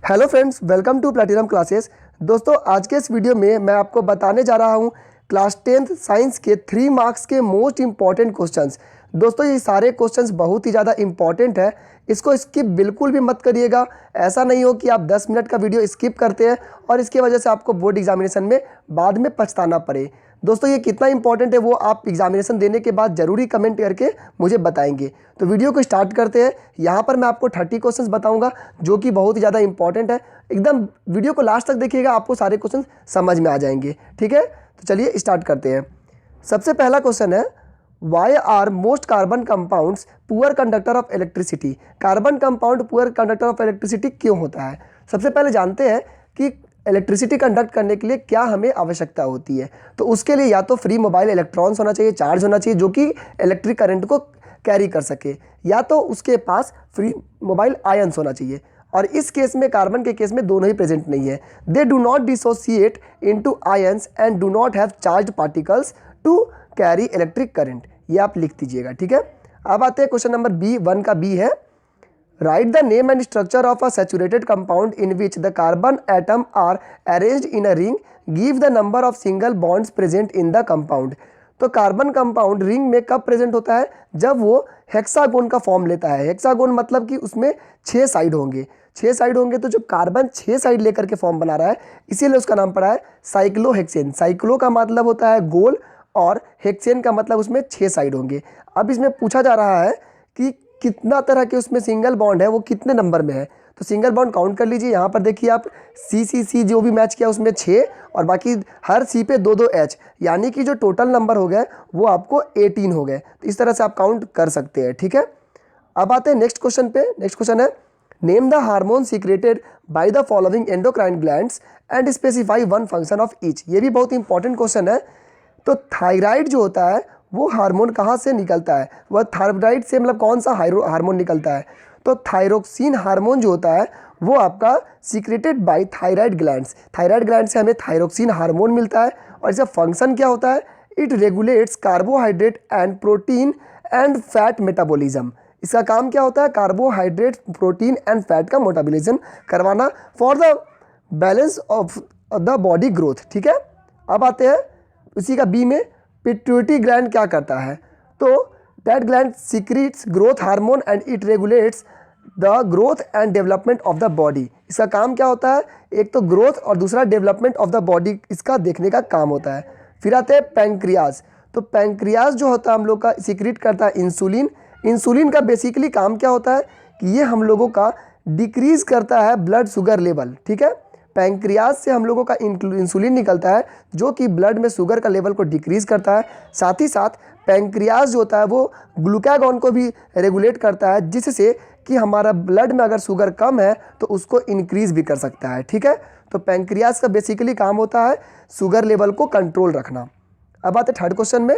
Hello friends, welcome to platinum classes. दोस्तों, आज के इस वीडियो में मैं आपको बताने जा रहा हूं क्लास 10th साइंस के 3 मार्क्स के मोस्ट इंपॉर्टेंट क्वेश्चंस। दोस्तों, ये सारे क्वेश्चंस बहुत ही ज़्यादा इंपॉर्टेंट है, इसको स्किप बिल्कुल भी मत करिएगा। ऐसा नहीं हो कि आप 10 मिनट का वीडियो स्किप करते हैं और इसकी वजह से आपको बोर्ड एग्जामिनेशन में बाद में पछताना पड़े। दोस्तों, ये कितना इंपॉर्टेंट है वो आप एग्जामिनेशन देने के बाद ज़रूरी कमेंट करके मुझे बताएंगे। तो वीडियो को स्टार्ट करते हैं। यहाँ पर मैं आपको 30 क्वेश्चंस बताऊंगा जो कि बहुत ही ज़्यादा इंपॉर्टेंट है। एकदम वीडियो को लास्ट तक देखिएगा, आपको सारे क्वेश्चन समझ में आ जाएंगे। ठीक है, तो चलिए स्टार्ट करते हैं। सबसे पहला क्वेश्चन है, why are most carbon compounds poor conductor of electricity. Carbon compound poor conductor of electricity क्यों होता है? सबसे पहले जानते हैं कि इलेक्ट्रिसिटी कंडक्ट करने के लिए क्या हमें आवश्यकता होती है। तो उसके लिए या तो फ्री मोबाइल इलेक्ट्रॉन्स होना चाहिए, चार्ज होना चाहिए जो कि इलेक्ट्रिक करंट को कैरी कर सके, या तो उसके पास फ्री मोबाइल आयंस होना चाहिए। और इस केस में, कार्बन के केस में, दोनों ही प्रेजेंट नहीं है। They do not dissociate into ions and do not have charge particles to carry electric current. ये आप लिख दीजिएगा। ठीक है, अब आते हैं क्वेश्चन नंबर बी। 1 का बी है, write the name and structure of a saturated compound in which the carbon atom are arranged in a ring, give the number of single bonds present in the compound. तो carbon compound ring में कब present होता है? जब वो hexagon का form लेता है। हेक्सागोन मतलब कि उसमें 6 साइड होंगे। 6 साइड होंगे, तो जो कार्बन 6 साइड लेकर के फॉर्म बना रहा है, इसीलिए उसका नाम पड़ा है साइक्लोहेक्सेन। साइक्लो का मतलब होता है गोल और हेक्सेन का मतलब उसमें 6 साइड होंगे। अब इसमें पूछा जा रहा है कि कितना तरह के उसमें सिंगल बॉन्ड है, वो कितने नंबर में है। तो सिंगल बॉन्ड काउंट कर लीजिए। यहाँ पर देखिए आप, सी जो भी मैच किया उसमें 6 और बाकी हर सी पे 2-2 एच, यानी कि जो टोटल नंबर हो गए वो आपको 18 हो गए। तो इस तरह से आप काउंट कर सकते हैं। ठीक है, अब आते हैं नेक्स्ट क्वेश्चन पे। नेक्स्ट क्वेश्चन है, name the hormone secreted by the following endocrine glands and specify one function of each. ये भी बहुत इंपॉर्टेंट क्वेश्चन है। तो थायराइड जो होता है वो हार्मोन कहाँ से निकलता है? वह थायराइड से मतलब कौन सा हार्मोन निकलता है? तो थायरोक्सिन हार्मोन जो होता है वो आपका secreted by thyroid glands. Thyroid gland से हमें थायरोक्सिन हार्मोन मिलता है। और इसका फंक्शन क्या होता है? It regulates carbohydrate and protein and fat metabolism. इसका काम क्या होता है? कार्बोहाइड्रेट, प्रोटीन एंड फैट का मेटाबॉलिज्म करवाना for the balance of the body growth. ठीक है, अब आते हैं उसी का बी में, पिट्यूटरी ग्लैंड क्या करता है? तो that gland secrets growth hormone and it regulates the growth and development of the body. इसका काम क्या होता है? एक तो ग्रोथ और दूसरा डेवलपमेंट ऑफ द बॉडी, इसका देखने का काम होता है। फिर आते हैं पैंक्रियाज। तो पैंक्रियाज जो होता है हम लोग का सीक्रेट करता है इंसुलिन। इंसुलिन का बेसिकली काम क्या होता है कि ये हम लोगों का डिक्रीज करता है ब्लड शुगर लेवल। ठीक है, पैंक्रियाज से हम लोगों का इंसुलिन निकलता है जो कि ब्लड में शुगर का लेवल को डिक्रीज करता है। साथ ही साथ पैंक्रियाज जो होता है वो ग्लूकागॉन को भी रेगुलेट करता है, जिससे कि हमारा ब्लड में अगर शुगर कम है तो उसको इंक्रीज भी कर सकता है। ठीक है, तो पैंक्रियाज का बेसिकली काम होता है शुगर लेवल को कंट्रोल रखना। अब आते थर्ड क्वेश्चन में,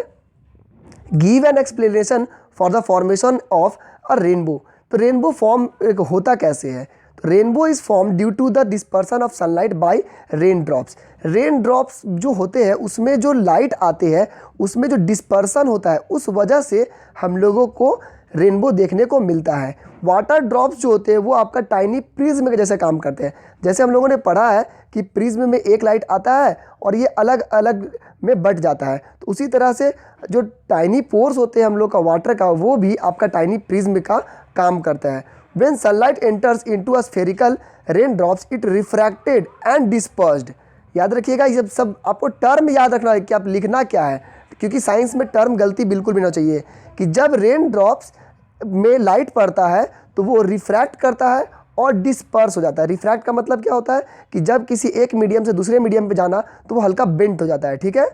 give an explanation for the formation of a rainbow. तो रेनबो फॉर्म होता कैसे है? तो rainbow is form due to the dispersion of sunlight by rain drops. Rain drops जो होते हैं उसमें जो लाइट आते हैं उसमें जो डिस्पर्सन होता है, उस वजह से हम लोगों को रेनबो देखने को मिलता है। वाटर ड्रॉप्स जो होते हैं वो आपका टाइनी प्रिज्म के जैसे काम करते हैं। जैसे हम लोगों ने पढ़ा है कि प्रिज्म में एक लाइट आता है और ये अलग अलग में बट जाता है, तो उसी तरह से जो टाइनी पोर्स होते हैं हम लोग का वाटर का, वो भी आपका टाइनी प्रिज्म का काम करता है। When sunlight enters into a spherical raindrops, it refracted and dispersed। याद रखिएगा, ये सब आपको टर्म याद रखना है कि आप लिखना क्या है, क्योंकि साइंस में टर्म गलती बिल्कुल भी ना चाहिए। कि जब रेन ड्रॉप्स में लाइट पड़ता है तो वो रिफ्रैक्ट करता है और डिस्पर्स हो जाता है। रिफ्रैक्ट का मतलब क्या होता है कि जब किसी एक मीडियम से दूसरे मीडियम पे जाना तो वो हल्का बेंट हो जाता है। ठीक है,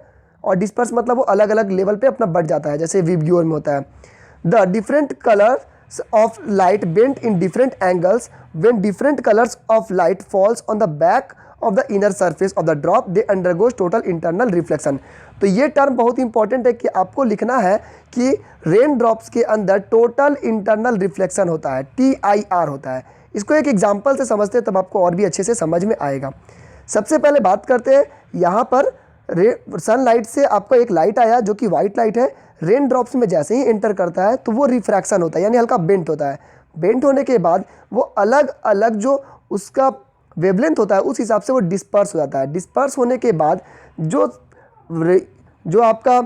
और डिस्पर्स मतलब वो अलग अलग लेवल पे अपना बढ़ जाता है, जैसे विब्ग्योर में होता है। The different colour of light bent in different angles when different colors of light falls on the back of the inner surface of the drop, they undergoes total internal reflection। तो ये टर्म बहुत important है कि आपको लिखना है कि rain drops के अंदर टोटल इंटरनल रिफ्लेक्शन होता है, TIR होता है। इसको एक एग्जांपल से समझते हैं तब आपको और भी अच्छे से समझ में आएगा। सबसे पहले बात करते हैं, यहाँ पर सनलाइट से आपको एक लाइट आया जो कि वाइट लाइट है। रेन ड्रॉप्स में जैसे ही एंटर करता है तो वो रिफ्रैक्शन होता है, यानी हल्का बेंट होता है। बेंट होने के बाद वो अलग अलग जो उसका वेवलेंथ होता है उस हिसाब से वो डिस्पर्स हो जाता है। डिस्पर्स होने के बाद जो आपका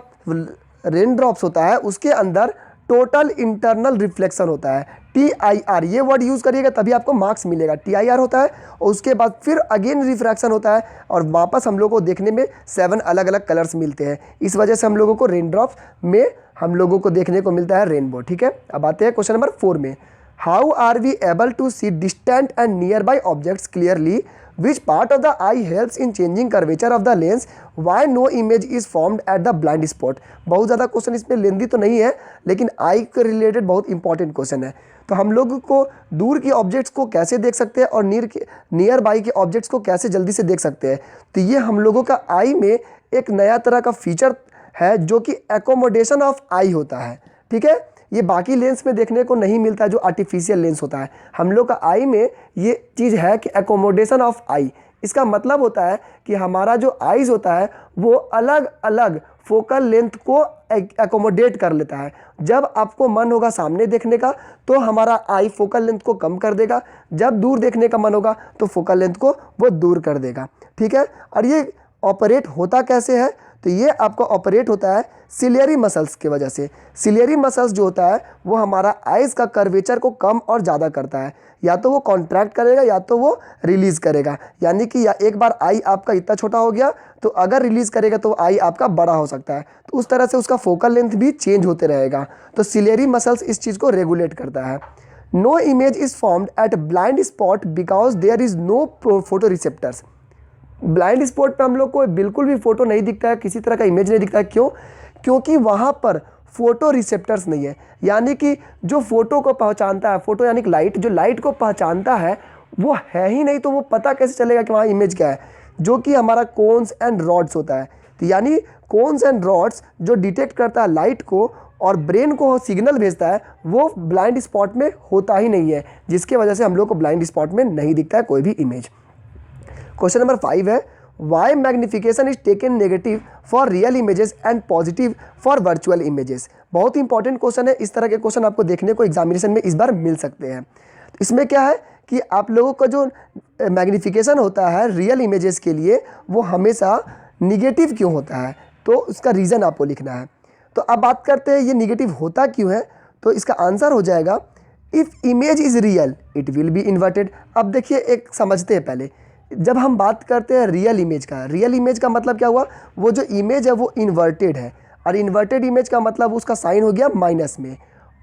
रेन ड्रॉप्स होता है उसके अंदर टोटल इंटरनल रिफ्लेक्शन होता है, TIR, ये वर्ड यूज़ करिएगा तभी आपको मार्क्स मिलेगा। TIR होता है और उसके बाद फिर अगेन रिफ्रैक्शन होता है और वापस हम लोग को देखने में 7 अलग अलग कलर्स मिलते हैं। इस वजह से हम लोगों को रेन ड्रॉप्स में हम लोगों को देखने को मिलता है रेनबो। ठीक है, अब आते हैं क्वेश्चन नंबर 4 में। How are we able to see distant and nearby objects clearly, which part of the eye helps in changing curvature of the lens, why no image is formed at the blind spot. बहुत ज़्यादा question इसमें लेंदी तो नहीं है लेकिन आई के related बहुत important question है। तो हम लोग को दूर के ऑब्जेक्ट्स को कैसे देख सकते हैं और नियर बाई के ऑब्जेक्ट्स को कैसे जल्दी से देख सकते हैं, तो ये हम लोगों का आई में एक नया तरह का फीचर है जो कि एकोमोडेशन ऑफ आई होता है। ठीक है, ये बाकी लेंस में देखने को नहीं मिलता जो आर्टिफिशियल लेंस होता है। हम लोग का आई में ये चीज़ है कि एकोमोडेशन ऑफ आई। इसका मतलब होता है कि हमारा जो आइज़ होता है वो अलग अलग फोकल लेंथ को एकोमोडेट कर लेता है। जब आपको मन होगा सामने देखने का तो हमारा आई फोकल लेंथ को कम कर देगा, जब दूर देखने का मन होगा तो फोकल लेंथ को वो दूर कर देगा। ठीक है, और ये ऑपरेट होता कैसे है, तो ये आपका ऑपरेट होता है सिलियरी मसल्स की वजह से। सिलियरी मसल्स जो होता है वो हमारा आइज़ का कर्वेचर को कम और ज़्यादा करता है, या तो वो कॉन्ट्रैक्ट करेगा या तो वो रिलीज़ करेगा। यानी कि या एक बार आई आपका इतना छोटा हो गया तो अगर रिलीज़ करेगा तो आई आपका बड़ा हो सकता है, तो उस तरह से उसका फोकल लेंथ भी चेंज होते रहेगा। तो सिलियरी मसल्स इस चीज़ को रेगुलेट करता है। No image is formed at blind spot because there is no photo receptors. Blind spot पे हम लोग को बिल्कुल भी फोटो नहीं दिखता है, किसी तरह का इमेज नहीं दिखता है। क्यों? क्योंकि वहाँ पर फोटो रिसेप्टर्स नहीं है, यानी कि जो फोटो को पहचानता है, फोटो यानी कि लाइट, जो लाइट को पहचानता है वो है ही नहीं, तो वो पता कैसे चलेगा कि वहाँ इमेज क्या है, जो कि हमारा कोन्स एंड रॉड्स होता है। तो यानी कोन्स एंड रॉड्स जो डिटेक्ट करता है लाइट को और ब्रेन को सिग्नल भेजता है वो ब्लाइंड स्पॉट में होता ही नहीं है, जिसके वजह से हम लोग को ब्लाइंड स्पॉट में नहीं दिखता है कोई भी इमेज। क्वेश्चन नंबर 5 है, why magnification is taken negative for real images and positive for virtual images. बहुत ही इंपॉर्टेंट क्वेश्चन है, इस तरह के क्वेश्चन आपको देखने को एग्जामिनेशन में इस बार मिल सकते हैं। इसमें क्या है कि आप लोगों का जो मैग्निफिकेशन होता है रियल इमेजेस के लिए वो हमेशा निगेटिव क्यों होता है, तो उसका रीज़न आपको लिखना है। तो अब बात करते हैं ये निगेटिव होता क्यों है, तो इसका आंसर हो जाएगा if image is real it will be inverted. अब देखिए एक समझते हैं पहले, जब हम बात करते हैं रियल इमेज का मतलब क्या हुआ, वो जो इमेज है वो इन्वर्टेड है, और इन्वर्टेड इमेज का मतलब उसका साइन हो गया माइनस में।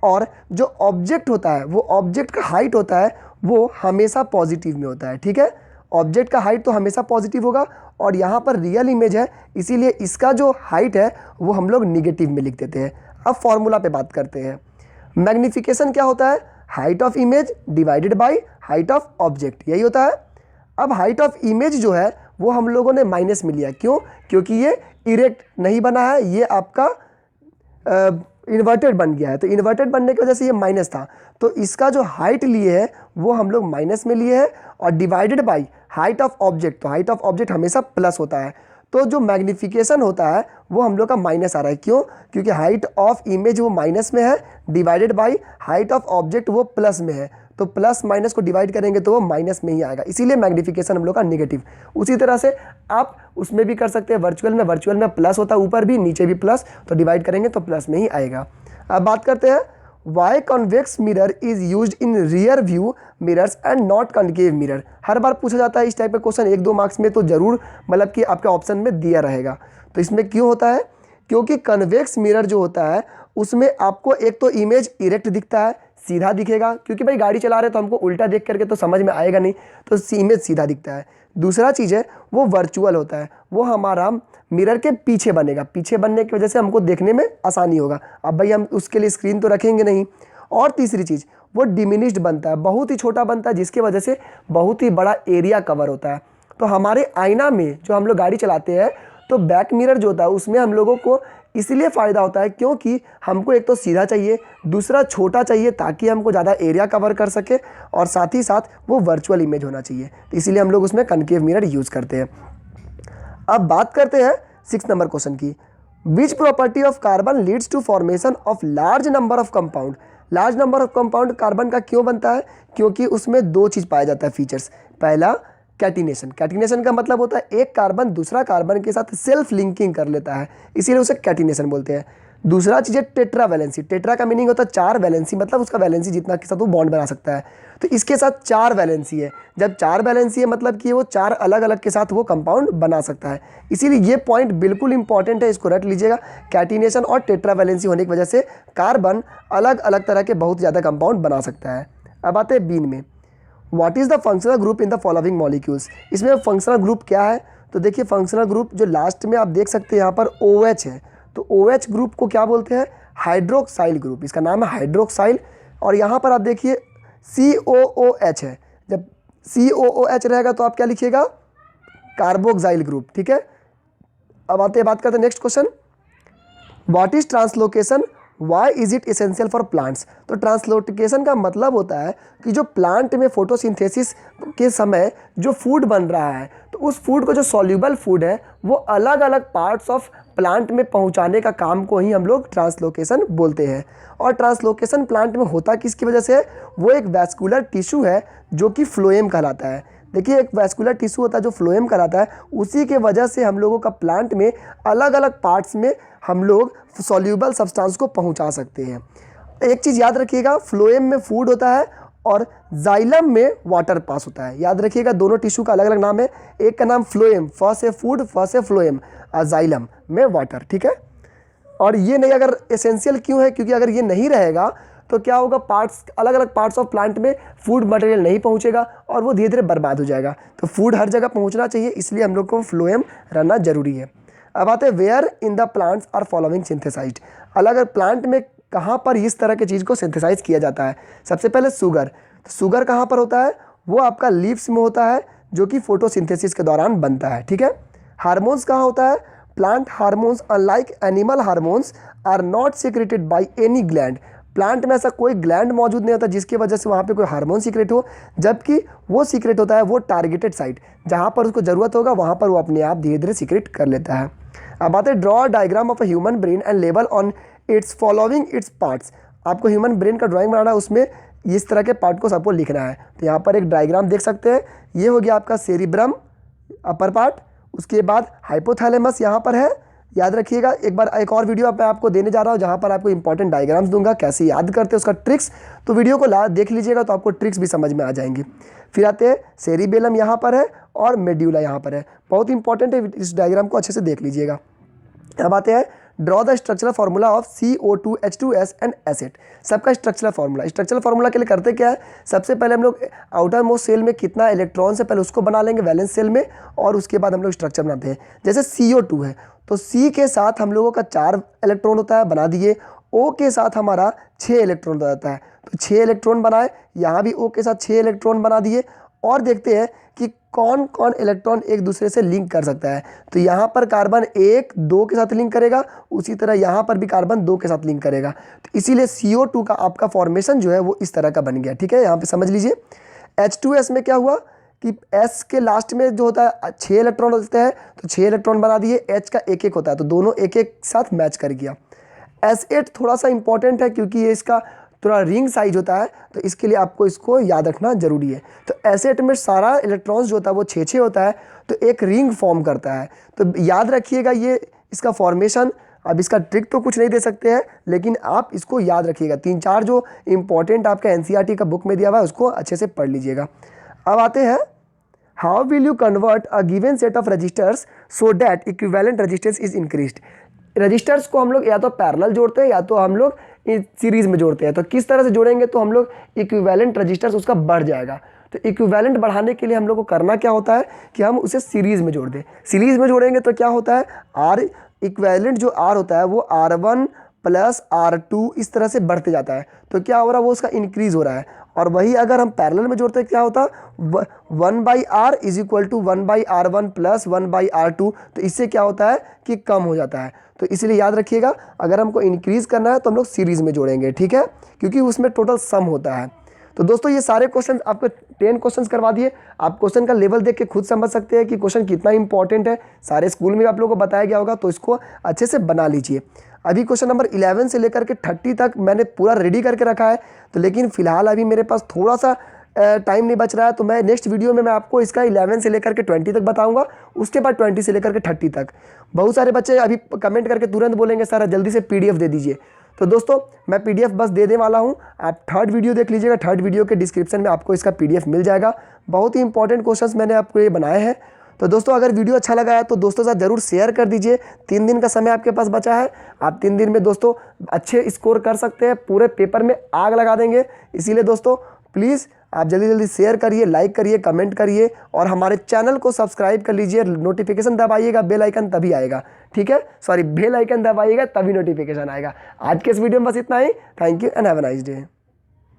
और जो ऑब्जेक्ट होता है वो ऑब्जेक्ट का हाइट होता है वो हमेशा पॉजिटिव में होता है। ठीक है, ऑब्जेक्ट का हाइट तो हमेशा पॉजिटिव होगा, और यहाँ पर रियल इमेज है इसीलिए इसका जो हाइट है वो हम लोग निगेटिव में लिख देते हैं। अब फॉर्मूला पे बात करते हैं। मैग्निफिकेशन क्या होता है, height of image divided by height of object, यही होता है। अब हाइट ऑफ इमेज जो है वो हम लोगों ने माइनस में लिया, क्यों? क्योंकि ये इरेक्ट नहीं बना है, ये आपका इन्वर्टेड बन गया है, तो इन्वर्टेड बनने की वजह से ये माइनस था, तो इसका जो हाइट लिए है वो हम लोग माइनस में लिए हैं, और divided by height of object, तो हाइट ऑफ ऑब्जेक्ट हमेशा प्लस होता है, तो जो मैग्निफिकेशन होता है वो हम लोग का माइनस आ रहा है। क्यों? क्योंकि हाइट ऑफ इमेज वो माइनस में है, divided by height of object वो प्लस में है, तो प्लस माइनस को डिवाइड करेंगे तो वो माइनस में ही आएगा, इसीलिए मैग्निफिकेशन हम लोग का नेगेटिव। उसी तरह से आप उसमें भी कर सकते हैं, वर्चुअल में प्लस होता है, ऊपर भी नीचे भी प्लस, तो डिवाइड करेंगे तो प्लस में ही आएगा। अब बात करते हैं why convex mirror is use in rear view mirrors and not concave mirror. हर बार पूछा जाता है इस टाइप का क्वेश्चन, 1-2 मार्क्स में तो जरूर मतलब कि आपके ऑप्शन में दिया रहेगा। तो इसमें क्यों होता है? क्योंकि कन्वेक्स मिरर जो होता है उसमें आपको एक तो इमेज इरेक्ट दिखता है, सीधा दिखेगा, क्योंकि भाई गाड़ी चला रहे तो हमको उल्टा देख करके तो समझ में आएगा नहीं, तो इमेज सीधा दिखता है। दूसरा चीज़ है वो वर्चुअल होता है, वो हमारा मिरर के पीछे बनेगा, पीछे बनने की वजह से हमको देखने में आसानी होगा। अब भाई हम उसके लिए स्क्रीन तो रखेंगे नहीं। और तीसरी चीज़ वो डिमिनिश्ड बनता है, बहुत ही छोटा बनता है, जिसकी वजह से बहुत ही बड़ा एरिया कवर होता है। तो हमारे आईना में जो हम लोग गाड़ी चलाते हैं तो बैक मिरर जो होता है उसमें हम लोगों को इसलिए फ़ायदा होता है क्योंकि हमको एक तो सीधा चाहिए, दूसरा छोटा चाहिए ताकि हमको ज़्यादा एरिया कवर कर सके, और साथ ही साथ वो वर्चुअल इमेज होना चाहिए, तो इसीलिए हम लोग उसमें कनकेव मिरर यूज़ करते हैं। अब बात करते हैं 6 नंबर क्वेश्चन की। Which property of carbon leads to formation of large number of compound. Large number of compound carbon का क्यों बनता है? क्योंकि उसमें 2 चीज़ पाया जाता है फीचर्स। पहला कैटिनेशन। कैटिनेशन का मतलब होता है एक कार्बन दूसरा कार्बन के साथ सेल्फ लिंकिंग कर लेता है, इसीलिए उसे कैटिनेशन बोलते हैं। दूसरा चीज़ है टेट्रा वैलेंसी। टेट्रा का मीनिंग होता है 4 वैलेंसी, मतलब उसका वैलेंसी जितना के साथ वो बॉन्ड बना सकता है। तो इसके साथ 4 वैलेंसी है। जब 4 वैलेंसी है मतलब कि वो 4 अलग अलग के साथ वो कंपाउंड बना सकता है। इसीलिए ये पॉइंट बिल्कुल इंपॉर्टेंट है, इसको रट लीजिएगा। कैटिनेशन और टेट्रा वैलेंसी होने की वजह से कार्बन अलग अलग तरह के बहुत ज़्यादा कंपाउंड बना सकता है। अब आते हैं बीन में। What is the functional group in the following molecules. इसमें फंक्शनल ग्रुप क्या है, तो देखिए फंक्शनल ग्रुप जो लास्ट में आप देख सकते हैं यहाँ पर OH है, तो OH ग्रुप को क्या बोलते हैं, हाइड्रोक्साइल ग्रुप। इसका नाम है हाइड्रोक्साइल। और यहाँ पर आप देखिए COOH है, जब COOH रहेगा तो आप क्या लिखिएगा, कार्बोक्साइल ग्रुप। ठीक है, अब आते हैं बात करते हैं next question. What is translocation, why is it essential for plants. तो ट्रांसलोकेशन का मतलब होता है कि जो प्लांट में फोटोसिंथेसिस के समय जो फूड बन रहा है, तो उस फूड को जो सॉल्यूबल फूड है वो अलग अलग पार्ट्स ऑफ प्लांट में पहुंचाने का काम को ही हम लोग ट्रांसलोकेशन बोलते हैं। और ट्रांसलोकेशन प्लांट में होता किसकी वजह से है, वो एक वैस्कुलर टिश्यू है जो कि फ्लोएम कहलाता है। देखिए एक वैस्कुलर टिश्यू होता है जो फ्लोएम कहलाता है, उसी के वजह से हम लोगों का प्लांट में अलग अलग पार्ट्स में हम लोग सॉल्यूबल सब्सटेंस को पहुंचा सकते हैं। एक चीज़ याद रखिएगा, फ्लोएम में फूड होता है और जाइलम में वाटर पास होता है। याद रखिएगा दोनों टिश्यू का अलग अलग नाम है, एक का नाम फ्लोएम, फ से फूड, फ से फ्लोएम, और जाइलम में वाटर। ठीक है, और ये नहीं, अगर एसेंशियल क्यों है, क्योंकि अगर ये नहीं रहेगा तो क्या होगा, पार्ट्स अलग अलग पार्ट्स ऑफ प्लांट में फूड मटेरियल नहीं पहुंचेगा और वो धीरे धीरे बर्बाद हो जाएगा। तो फूड हर जगह पहुंचना चाहिए, इसलिए हम लोग को फ्लोएम रहना जरूरी है। अब आते हैं where in the plants are following synthesized. अलग अलग प्लांट में कहाँ पर इस तरह की चीज़ को सिंथेसाइज किया जाता है। सबसे पहले शुगर। तो शुगर कहाँ पर होता है, वो आपका लीव्स में होता है जो कि फोटोसिंथेसिस के दौरान बनता है। ठीक है, हार्मोन्स कहाँ होता है, plant hormones unlike animal hormones are not secreted by any gland. Plant में ऐसा कोई ग्लैंड मौजूद नहीं होता जिसकी वजह से वहाँ पे कोई हार्मोन सीक्रेट हो, जबकि वो सीक्रेट होता है वो टारगेटेड साइट, जहाँ पर उसको ज़रूरत होगा वहाँ पर वो अपने आप धीरे धीरे सीक्रेट कर लेता है। अब आते हैं draw diagram of a human brain and label on it's following its parts. आपको ह्यूमन ब्रेन का ड्राइंग बनाना है, उसमें इस तरह के पार्ट को सबको लिखना है। तो यहाँ पर एक डायग्राम देख सकते हैं, ये हो गया आपका सेरिब्रम अपर पार्ट, उसके बाद हाइपोथैलेमस यहाँ पर है। याद रखिएगा, एक बार एक और वीडियो मैं आपको देने जा रहा हूँ जहाँ पर आपको इंपॉर्टेंट डायग्राम्स दूंगा, कैसे याद करते हैं उसका ट्रिक्स, तो वीडियो को देख लीजिएगा तो आपको ट्रिक्स भी समझ में आ जाएंगी। फिर आते हैं सेरिबेलम यहाँ पर है और मेड्यूला यहाँ पर है, बहुत इंपॉर्टेंट है, इस डायग्राम को अच्छे से देख लीजिएगा। अब आते हैं draw the structural formula of CO2 H2S and acid. सबका स्ट्रक्चरल फार्मूला, स्ट्रक्चरल फार्मूला के लिए करते क्या है, सबसे पहले हम लोग आउटर मोस्ट सेल में कितना इलेक्ट्रॉन से पहले उसको बना लेंगे वैलेंस सेल में, और उसके बाद हम लोग स्ट्रक्चर बनाते हैं। जैसे CO2 है तो C के साथ हम लोगों का 4 इलेक्ट्रॉन होता है, बना दिए। O के साथ हमारा 6 इलेक्ट्रॉन होता है, तो 6 इलेक्ट्रॉन बनाए, यहाँ भी O के साथ 6 इलेक्ट्रॉन बना दिए। और देखते हैं कि कौन कौन इलेक्ट्रॉन एक दूसरे से लिंक कर सकता है। तो यहाँ पर कार्बन 1 2 के साथ लिंक करेगा, उसी तरह यहाँ पर भी कार्बन 2 के साथ लिंक करेगा। तो इसीलिए CO2 का आपका फॉर्मेशन जो है वो इस तरह का बन गया। ठीक है, यहाँ पे समझ लीजिए। H2S में क्या हुआ कि S के लास्ट में जो होता है 6 इलेक्ट्रॉन होते हैं, तो 6 इलेक्ट्रॉन बना दिए, H का 1 1 होता है, तो दोनों 1 1 साथ मैच कर गया। S8 थोड़ा सा इंपॉर्टेंट है क्योंकि ये इसका थोड़ा रिंग साइज होता है, तो इसके लिए आपको इसको याद रखना जरूरी है। तो एसिड में सारा इलेक्ट्रॉन्स जो होता है वो 6 6 होता है, तो एक रिंग फॉर्म करता है। तो याद रखिएगा ये इसका फॉर्मेशन। अब इसका ट्रिक तो कुछ नहीं दे सकते हैं, लेकिन आप इसको याद रखिएगा। 3 4 जो इंपॉर्टेंट आपका NCERT का बुक में दिया हुआ है उसको अच्छे से पढ़ लीजिएगा। अब आते हैं, how will you convert a given set of registers so that equivalent resistance is increased. Registers को हम लोग या तो पैरेलल जोड़ते हैं या तो हम लोग सीरीज में जोड़ते हैं। तो किस तरह से जोड़ेंगे, तो हम लोग इक्विवेलेंट रजिस्टर्स उसका बढ़ जाएगा। तो इक्विवेलेंट बढ़ाने के लिए हम लोग को करना क्या होता है कि हम उसे सीरीज में जोड़ दें। सीरीज में जोड़ेंगे तो क्या होता है, आर इक्विवेलेंट जो आर होता है वो R1 + R2 इस तरह से बढ़ते जाता है। तो क्या हो रहा है, वो उसका इंक्रीज हो रहा है। और वही अगर हम पैरेलल में जोड़ते हैं क्या होता, 1/R = 1/R1 + 1/R2। तो इससे क्या होता है कि कम हो जाता है। तो इसलिए याद रखिएगा, अगर हमको इंक्रीज करना है तो हम लोग सीरीज में जोड़ेंगे। ठीक है, क्योंकि उसमें टोटल सम होता है। तो दोस्तों ये सारे क्वेश्चन आपको 10 क्वेश्चन करवा दिए। आप क्वेश्चन का लेवल देख के खुद समझ सकते हैं कि क्वेश्चन कितना इंपॉर्टेंट है। सारे स्कूल में आप लोगों को बताया गया होगा, तो इसको अच्छे से बना लीजिए। अभी क्वेश्चन नंबर 11 से लेकर के 30 तक मैंने पूरा रेडी करके रखा है, तो लेकिन फिलहाल अभी मेरे पास थोड़ा सा टाइम नहीं बच रहा है तो मैं नेक्स्ट वीडियो में मैं आपको इसका 11 से लेकर के 20 तक बताऊंगा, उसके बाद 20 से लेकर के 30 तक। बहुत सारे बच्चे अभी कमेंट करके तुरंत बोलेंगे सर जल्दी से PDF दे दीजिए। तो दोस्तों मैं PDF बस देने वाला हूं, आप थर्ड वीडियो देख लीजिएगा। थर्ड वीडियो के डिस्क्रिप्शन में आपको इसका PDF मिल जाएगा। बहुत ही इंपॉर्टेंट क्वेश्चंस मैंने आपको ये बनाए हैं। तो दोस्तों अगर वीडियो अच्छा लगा है तो दोस्तों के साथ ज़रूर शेयर कर दीजिए। 3 दिन का समय आपके पास बचा है, आप 3 दिन में दोस्तों अच्छे स्कोर कर सकते हैं, पूरे पेपर में आग लगा देंगे। इसीलिए दोस्तों प्लीज़ आप जल्दी जल्दी शेयर करिए, लाइक करिए, कमेंट करिए और हमारे चैनल को सब्सक्राइब कर लीजिए। नोटिफिकेशन दबाइएगा, बेल आइकन तभी आएगा, ठीक है, सॉरी बेल आइकन दबाइएगा तभी नोटिफिकेशन आएगा। आज के इस वीडियो में बस इतना ही। Thank you and have a nice day.